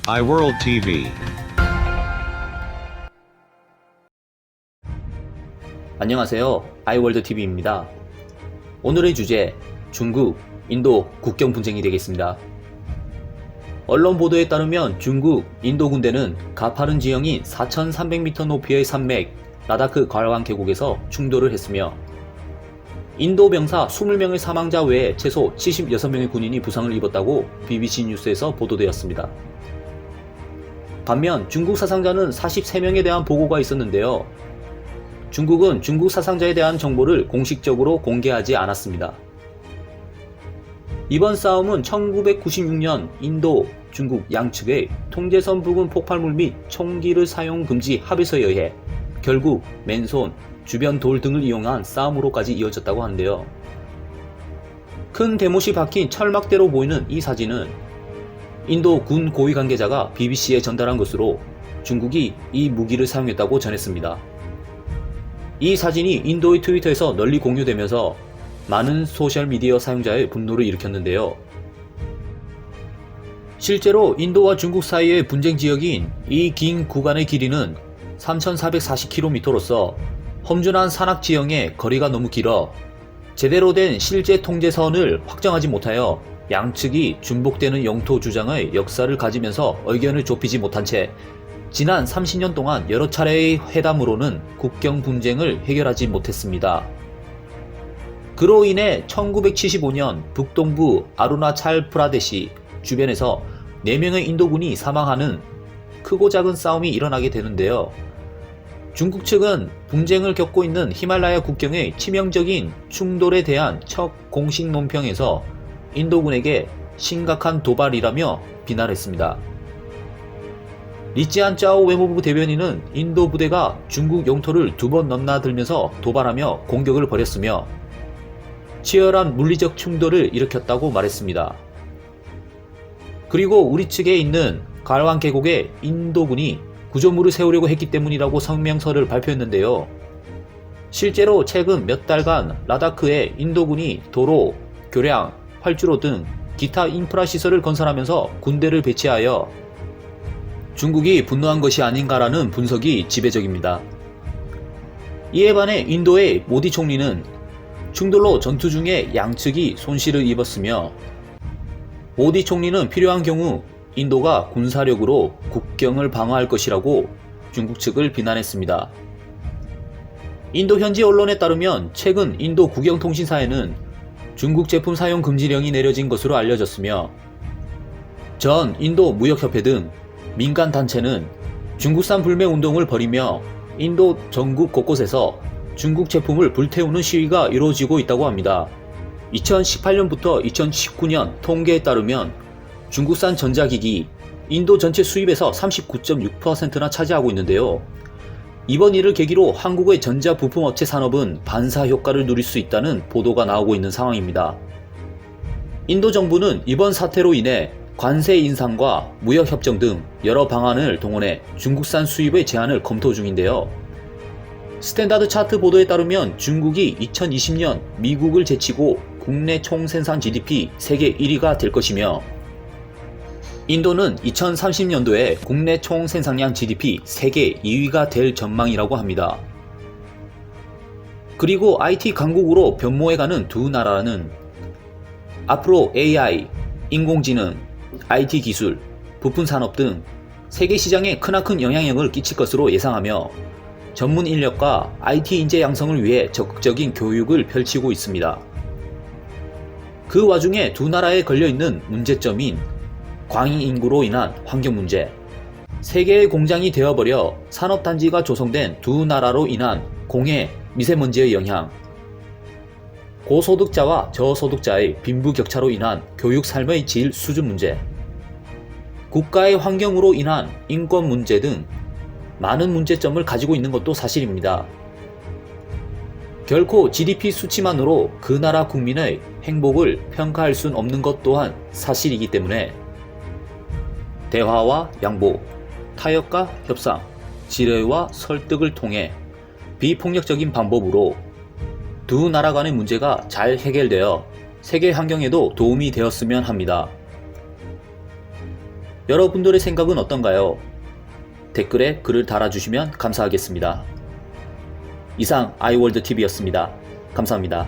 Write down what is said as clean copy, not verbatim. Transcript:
iWorld TV. 안녕하세요. iWorld TV입니다. 오늘의 주제, 중국, 인도 국경 분쟁이 되겠습니다. 언론 보도에 따르면 중국, 인도 군대는 가파른 지형인 4,300m 높이의 산맥, 라다크 갈완 계곡에서 충돌을 했으며 인도 병사 20명의 사망자 외에 최소 76명의 군인이 부상을 입었다고 BBC 뉴스에서 보도되었습니다. 반면 중국 사상자는 43명에 대한 보고가 있었는데요. 중국은 중국 사상자에 대한 정보를 공식적으로 공개하지 않았습니다. 이번 싸움은 1996년 인도, 중국 양측의 통제선 부근 폭발물 및 총기를 사용 금지 합의서에 의해 결국 맨손, 주변 돌 등을 이용한 싸움으로까지 이어졌다고 하는데요. 큰 대못이 박힌 철막대로 보이는 이 사진은 인도 군 고위 관계자가 BBC에 전달한 것으로 중국이 이 무기를 사용했다고 전했습니다. 이 사진이 인도의 트위터에서 널리 공유되면서 많은 소셜미디어 사용자의 분노를 일으켰는데요. 실제로 인도와 중국 사이의 분쟁 지역인 이 긴 구간의 길이는 3,440km로서 험준한 산악 지형에 거리가 너무 길어 제대로 된 실제 통제선을 확정하지 못하여 양측이 중복되는 영토 주장의 역사를 가지면서 의견을 좁히지 못한 채 지난 30년 동안 여러 차례의 회담으로는 국경 분쟁을 해결하지 못했습니다. 그로 인해 1975년 북동부 아루나찰 프라데시 주변에서 4명의 인도군이 사망하는 크고 작은 싸움이 일어나게 되는데요. 중국 측은 분쟁을 겪고 있는 히말라야 국경의 치명적인 충돌에 대한 첫 공식 논평에서 인도군에게 심각한 도발이라며 비난했습니다. 리찌안 짜오 외무부 대변인은 인도 부대가 중국 영토를 2번 넘나들면서 도발하며 공격을 벌였으며 치열한 물리적 충돌을 일으켰다고 말했습니다. 그리고 우리 측에 있는 갈완 계곡에 인도군이 구조물을 세우려고 했기 때문이라고 성명서를 발표했는데요. 실제로 최근 몇 달간 라다크에 인도군이 도로, 교량, 활주로 등 기타 인프라 시설을 건설하면서 군대를 배치하여 중국이 분노한 것이 아닌가라는 분석이 지배적입니다. 이에 반해 인도의 모디 총리는 충돌로 전투 중에 양측이 손실을 입었으며 모디 총리는 필요한 경우 인도가 군사력으로 국경을 방어할 것이라고 중국 측을 비난했습니다. 인도 현지 언론에 따르면 최근 인도 국영통신사에는 중국 제품 사용 금지령이 내려진 것으로 알려졌으며 전 인도 무역협회 등 민간 단체는 중국산 불매 운동을 벌이며 인도 전국 곳곳에서 중국 제품을 불태우는 시위가 이루어지고 있다고 합니다. 2018년부터 2019년 통계에 따르면 중국산 전자기기 인도 전체 수입에서 39.6%나 차지하고 있는데요. 이번 일을 계기로 한국의 전자부품업체 산업은 반사 효과를 누릴 수 있다는 보도가 나오고 있는 상황입니다. 인도 정부는 이번 사태로 인해 관세 인상과 무역협정 등 여러 방안을 동원해 중국산 수입의 제한을 검토 중인데요. 스탠다드 차트 보도에 따르면 중국이 2020년 미국을 제치고 국내 총생산 GDP 세계 1위가 될 것이며 인도는 2030년도에 국내 총생산량 GDP 세계 2위가 될 전망이라고 합니다. 그리고 IT 강국으로 변모해가는 두 나라는 앞으로 AI, 인공지능, IT 기술, 부품 산업 등 세계 시장에 크나큰 영향력을 끼칠 것으로 예상하며 전문 인력과 IT 인재 양성을 위해 적극적인 교육을 펼치고 있습니다. 그 와중에 두 나라에 걸려있는 문제점인 광인 인구로 인한 환경 문제, 세계의 공장이 되어버려 산업단지가 조성된 두 나라로 인한 공해, 미세먼지의 영향, 고소득자와 저소득자의 빈부격차로 인한 교육 삶의 질 수준 문제, 국가의 환경으로 인한 인권 문제 등 많은 문제점을 가지고 있는 것도 사실입니다. 결코 GDP 수치만으로 그 나라 국민의 행복을 평가할 순 없는 것 또한 사실이기 때문에 대화와 양보, 타협과 협상, 지뢰와 설득을 통해 비폭력적인 방법으로 두 나라 간의 문제가 잘 해결되어 세계 환경에도 도움이 되었으면 합니다. 여러분들의 생각은 어떤가요? 댓글에 글을 달아주시면 감사하겠습니다. 이상 아이월드TV였습니다. 감사합니다.